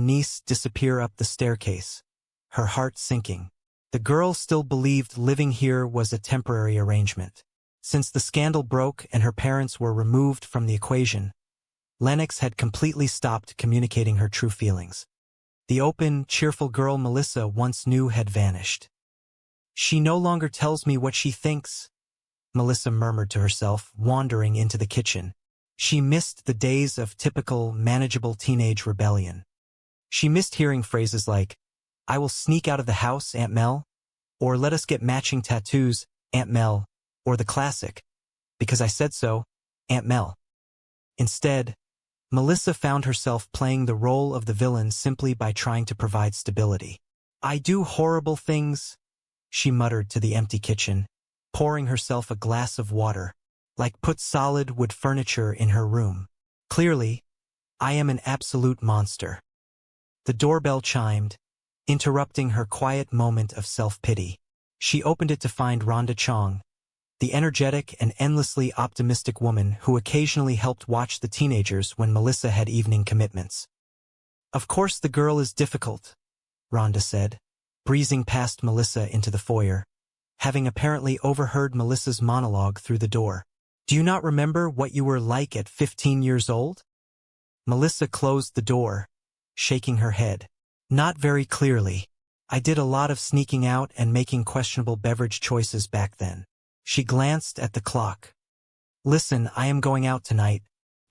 niece disappear up the staircase, her heart sinking. The girl still believed living here was a temporary arrangement. Since the scandal broke and her parents were removed from the equation, Lennox had completely stopped communicating her true feelings. The open, cheerful girl Melissa once knew had vanished. "She no longer tells me what she thinks," Melissa murmured to herself, wandering into the kitchen. She missed the days of typical, manageable teenage rebellion. She missed hearing phrases like, "I will sneak out of the house, Aunt Mel," or "Let us get matching tattoos, Aunt Mel," or the classic, "Because I said so, Aunt Mel." Instead, Melissa found herself playing the role of the villain simply by trying to provide stability. "I do horrible things," she muttered to the empty kitchen, pouring herself a glass of water, like put solid wood furniture in her room. "Clearly, I am an absolute monster." The doorbell chimed, interrupting her quiet moment of self-pity. She opened it to find Rhonda Chong, the energetic and endlessly optimistic woman who occasionally helped watch the teenagers when Melissa had evening commitments. "Of course the girl is difficult," Rhonda said, breezing past Melissa into the foyer, having apparently overheard Melissa's monologue through the door. "Do you not remember what you were like at 15 years old?" Melissa closed the door, shaking her head. "Not very clearly. I did a lot of sneaking out and making questionable beverage choices back then." She glanced at the clock. "Listen, I am going out tonight.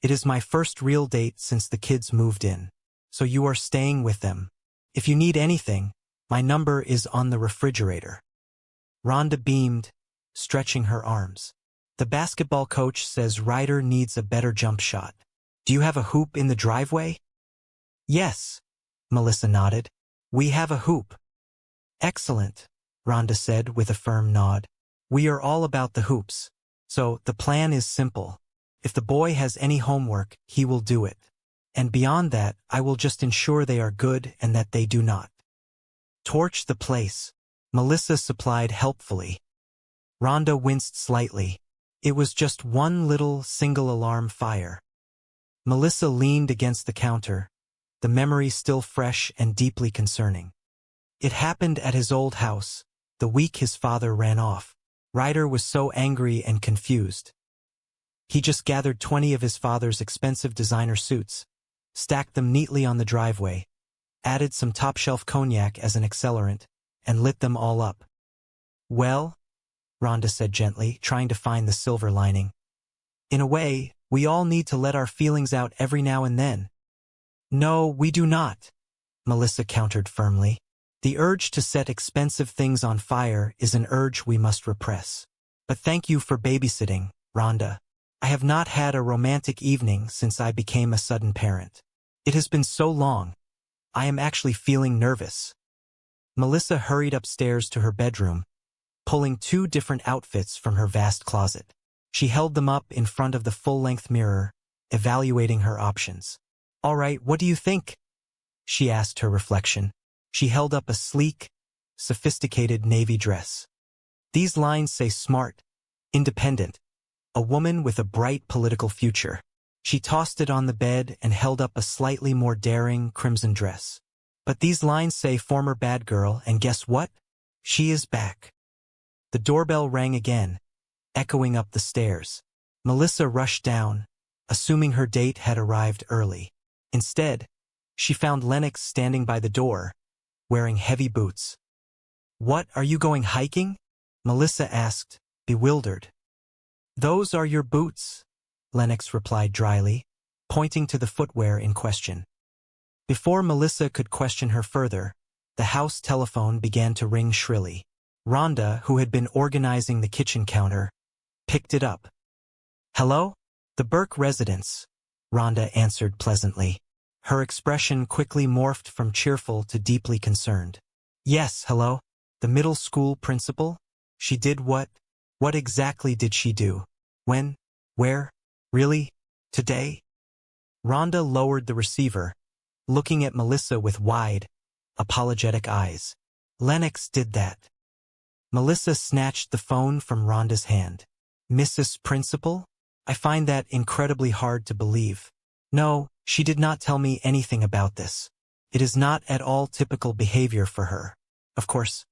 It is my first real date since the kids moved in. So you are staying with them. If you need anything, my number is on the refrigerator." Rhonda beamed, stretching her arms. "The basketball coach says Ryder needs a better jump shot. Do you have a hoop in the driveway?" "Yes," Melissa nodded. "We have a hoop." "Excellent," Rhonda said with a firm nod. "We are all about the hoops. So the plan is simple. If the boy has any homework, he will do it. And beyond that, I will just ensure they are good and that they do not torch the place," Melissa supplied helpfully. Rhonda winced slightly. It was just one little single-alarm fire. Melissa leaned against the counter, the memory still fresh and deeply concerning. It happened at his old house, the week his father ran off. Ryder was so angry and confused. He just gathered 20 of his father's expensive designer suits, stacked them neatly on the driveway, added some top-shelf cognac as an accelerant, and lit them all up. "Well," Rhonda said gently, trying to find the silver lining. "In a way, we all need to let our feelings out every now and then." "No, we do not," Melissa countered firmly. "The urge to set expensive things on fire is an urge we must repress. But thank you for babysitting, Rhonda. I have not had a romantic evening since I became a sudden parent. It has been so long. I am actually feeling nervous." Melissa hurried upstairs to her bedroom, pulling 2 different outfits from her vast closet. She held them up in front of the full-length mirror, evaluating her options. "All right, what do you think?" she asked her reflection. She held up a sleek, sophisticated navy dress. "These lines say smart, independent, a woman with a bright political future." She tossed it on the bed and held up a slightly more daring crimson dress. "But these lines say former bad girl, and guess what? She is back." The doorbell rang again, echoing up the stairs. Melissa rushed down, assuming her date had arrived early. Instead, she found Lennox standing by the door, wearing heavy boots. "What, are you going hiking?" Melissa asked, bewildered. "Those are your boots," Lennox replied dryly, pointing to the footwear in question. Before Melissa could question her further, the house telephone began to ring shrilly. Rhonda, who had been organizing the kitchen counter, picked it up. "Hello? The Burke residence," Rhonda answered pleasantly. Her expression quickly morphed from cheerful to deeply concerned. "Yes, hello? The middle school principal? She did what? What exactly did she do? When? Where? Really? Today?" Rhonda lowered the receiver, looking at Melissa with wide, apologetic eyes. "Lennox did that." Melissa snatched the phone from Rhonda's hand. "Mrs. Principal? I find that incredibly hard to believe. No, she did not tell me anything about this. It is not at all typical behavior for her. Of course,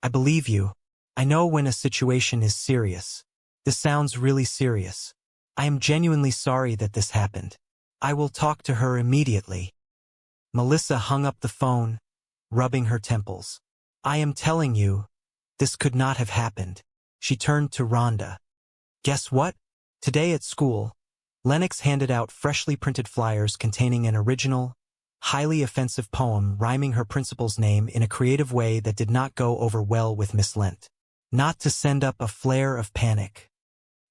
I believe you. I know when a situation is serious. This sounds really serious. I am genuinely sorry that this happened. I will talk to her immediately. Melissa hung up the phone, rubbing her temples. I am telling you, this could not have happened. She turned to Rhonda. Guess what? Today at school, Lennox handed out freshly printed flyers containing an original, highly offensive poem rhyming her principal's name in a creative way that did not go over well with Miss Lent. Not to send up a flare of panic.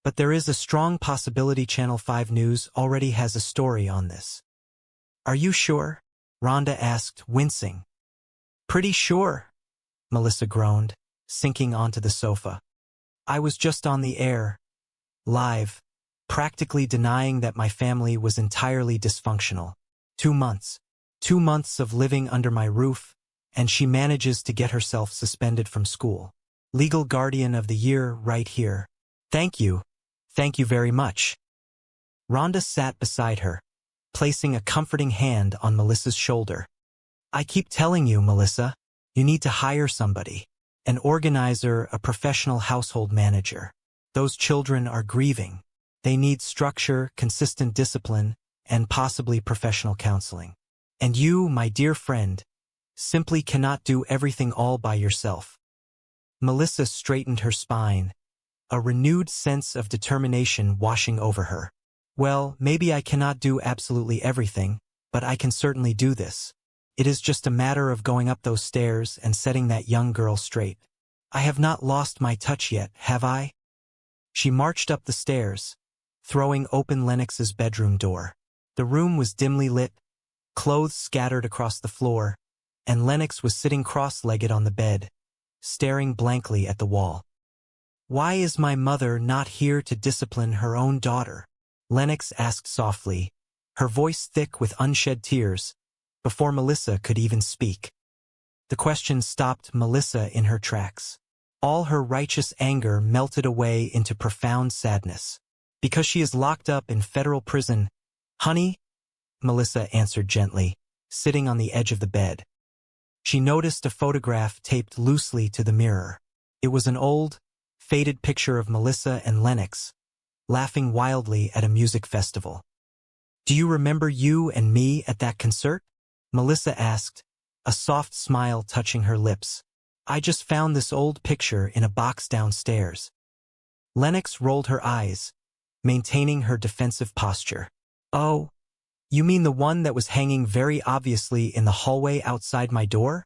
But there is a strong possibility Channel 5 News already has a story on this. Are you sure? Rhonda asked, wincing. Pretty sure, Melissa groaned, sinking onto the sofa. I was just on the air, live, practically denying that my family was entirely dysfunctional. 2 months. 2 months of living under my roof, and she manages to get herself suspended from school. Legal Guardian of the Year right here. Thank you. Thank you very much. Rhonda sat beside her, placing a comforting hand on Melissa's shoulder. I keep telling you, Melissa, you need to hire somebody. An organizer, a professional household manager. Those children are grieving. They need structure, consistent discipline, and possibly professional counseling. And you, my dear friend, simply cannot do everything all by yourself. Melissa straightened her spine, a renewed sense of determination washing over her. Well, maybe I cannot do absolutely everything, but I can certainly do this. It is just a matter of going up those stairs and setting that young girl straight. I have not lost my touch yet, have I? She marched up the stairs, throwing open Lennox's bedroom door. The room was dimly lit, clothes scattered across the floor, and Lennox was sitting cross-legged on the bed, staring blankly at the wall. Why is my mother not here to discipline her own daughter? Lennox asked softly, her voice thick with unshed tears, before Melissa could even speak. The question stopped Melissa in her tracks. All her righteous anger melted away into profound sadness. Because she is locked up in federal prison, honey, Melissa answered gently, sitting on the edge of the bed. She noticed a photograph taped loosely to the mirror. It was an old, faded picture of Melissa and Lennox, laughing wildly at a music festival. Do you remember you and me at that concert? Melissa asked, a soft smile touching her lips. I just found this old picture in a box downstairs. Lennox rolled her eyes, maintaining her defensive posture. Oh, you mean the one that was hanging very obviously in the hallway outside my door?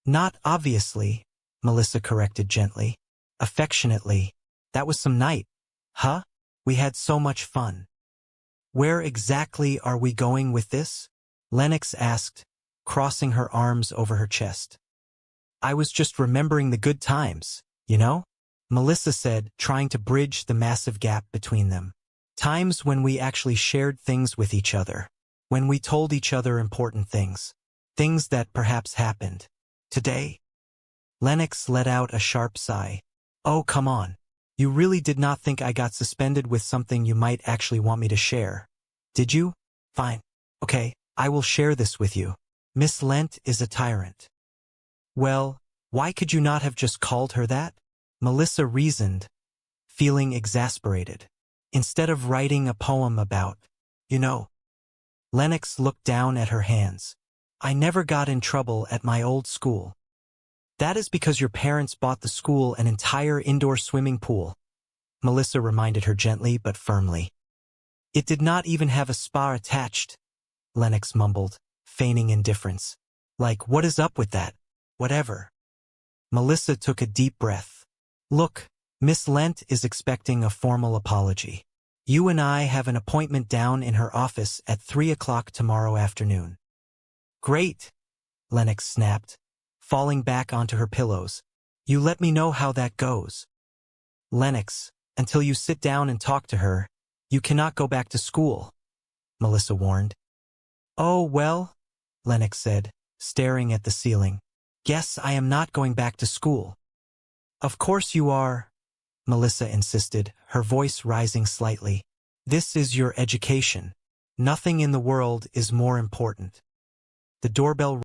Not obviously, Melissa corrected gently. Affectionately. That was some night. Huh? We had so much fun. Where exactly are we going with this? Lennox asked, crossing her arms over her chest. I was just remembering the good times, you know? Melissa said, trying to bridge the massive gap between them. Times when we actually shared things with each other. When we told each other important things. Things that perhaps happened. Today? Lennox let out a sharp sigh. Oh, come on. You really did not think I got suspended with something you might actually want me to share. Did you? Fine. Okay, I will share this with you. Miss Lent is a tyrant. Well, why could you not have just called her that? Melissa reasoned, feeling exasperated. Instead of writing a poem about, you know. Lennox looked down at her hands. I never got in trouble at my old school. That is because your parents bought the school an entire indoor swimming pool, Melissa reminded her gently but firmly. It did not even have a spa attached, Lennox mumbled, feigning indifference. Like, what is up with that? Whatever. Melissa took a deep breath. Look, Miss Lent is expecting a formal apology. You and I have an appointment down in her office at 3 o'clock tomorrow afternoon. Great, Lennox snapped, falling back onto her pillows. You let me know how that goes. Lennox, until you sit down and talk to her, you cannot go back to school, Melissa warned. Oh, well, Lennox said, staring at the ceiling. Guess I am not going back to school. Of course you are, Melissa insisted, her voice rising slightly. This is your education. Nothing in the world is more important. The doorbell